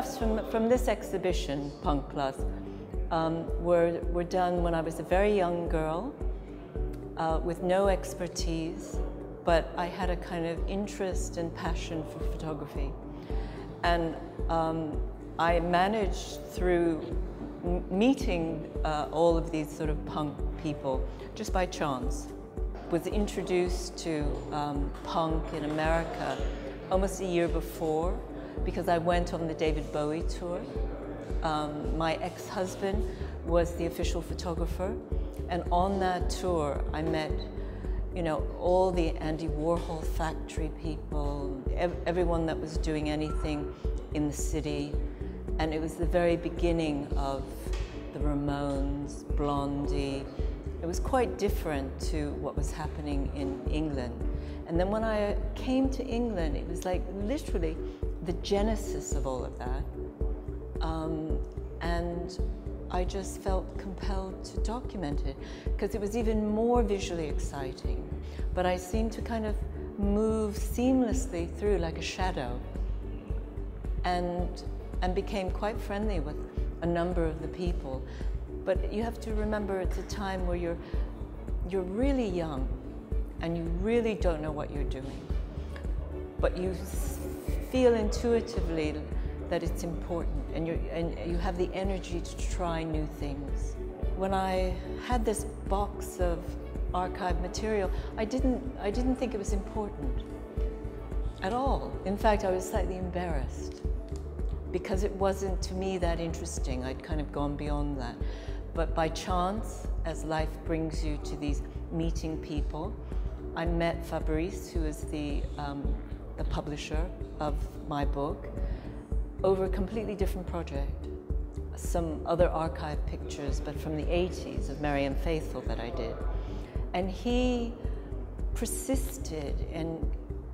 photographs from this exhibition, Punk Plus, were done when I was a very young girl with no expertise, but I had a kind of interest and passion for photography. And I managed through meeting all of these sort of punk people just by chance. Was introduced to punk in America almost a year before because I went on the David Bowie tour. My ex-husband was the official photographer, and on that tour I met, you know, all the Andy Warhol factory people, everyone that was doing anything in the city, and it was the very beginning of the Ramones, Blondie. It was quite different to what was happening in England. And then when I came to England, it was like literally the genesis of all of that. And I just felt compelled to document it because it was even more visually exciting. But I seemed to kind of move seamlessly through like a shadow and became quite friendly with a number of the people. But you have to remember it's a time where you're really young and you really don't know what you're doing. But you feel intuitively that it's important and you have the energy to try new things. When I had this box of archive material, I didn't think it was important at all. In fact, I was slightly embarrassed because it wasn't to me that interesting. I'd kind of gone beyond that. But by chance, as life brings you to these meeting people, I met Fabrice, who is the publisher of my book, over a completely different project. Some other archive pictures, but from the 80s of Marianne Faithfull that I did. And he persisted in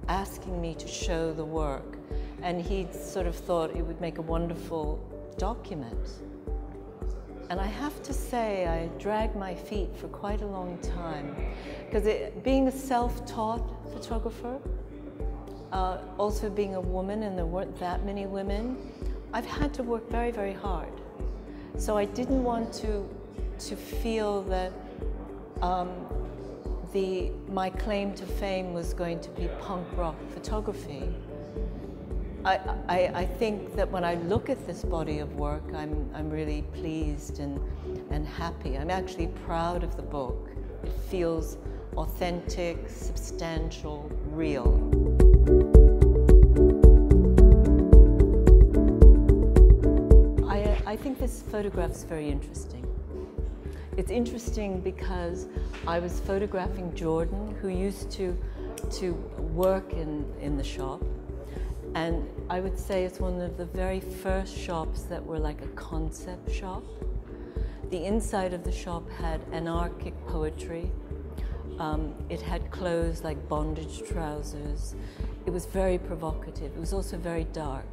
asking me to show the work. And he sort of thought it would make a wonderful document. And I have to say, I dragged my feet for quite a long time. Because being a self-taught photographer, also being a woman, and there weren't that many women, I've had to work very, very hard. So I didn't want to feel that my claim to fame was going to be punk rock photography. I think that when I look at this body of work, I'm really pleased and happy. I'm actually proud of the book. It feels authentic, substantial, real. I think this photograph's very interesting. It's interesting because I was photographing Jordan, who used to work in the shop. And I would say it's one of the very first shops that were like a concept shop. The inside of the shop had anarchic poetry. It had clothes like bondage trousers. It was very provocative. It was also very dark.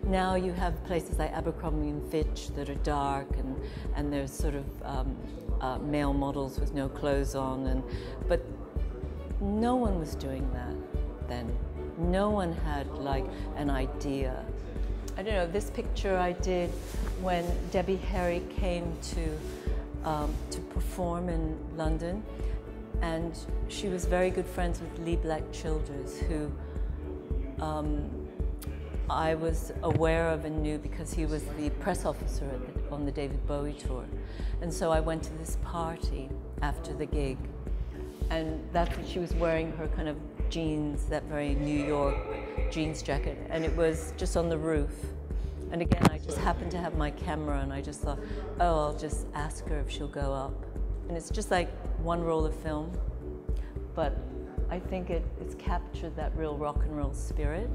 Now you have places like Abercrombie and Fitch that are dark, and there's sort of male models with no clothes on. But no one was doing that then. No one had like an idea. I don't know, this picture I did when Debbie Harry came to perform in London, and she was very good friends with Lee Black Childers, who I was aware of and knew because he was the press officer on the David Bowie tour. And so I went to this party after the gig, and that's when she was wearing her kind of jeans, that very New York jeans jacket, and it was just on the roof. And again, I just happened to have my camera, and I just thought, oh, I'll just ask her if she'll go up. And it's just like one roll of film, but I think it's captured that real rock and roll spirit.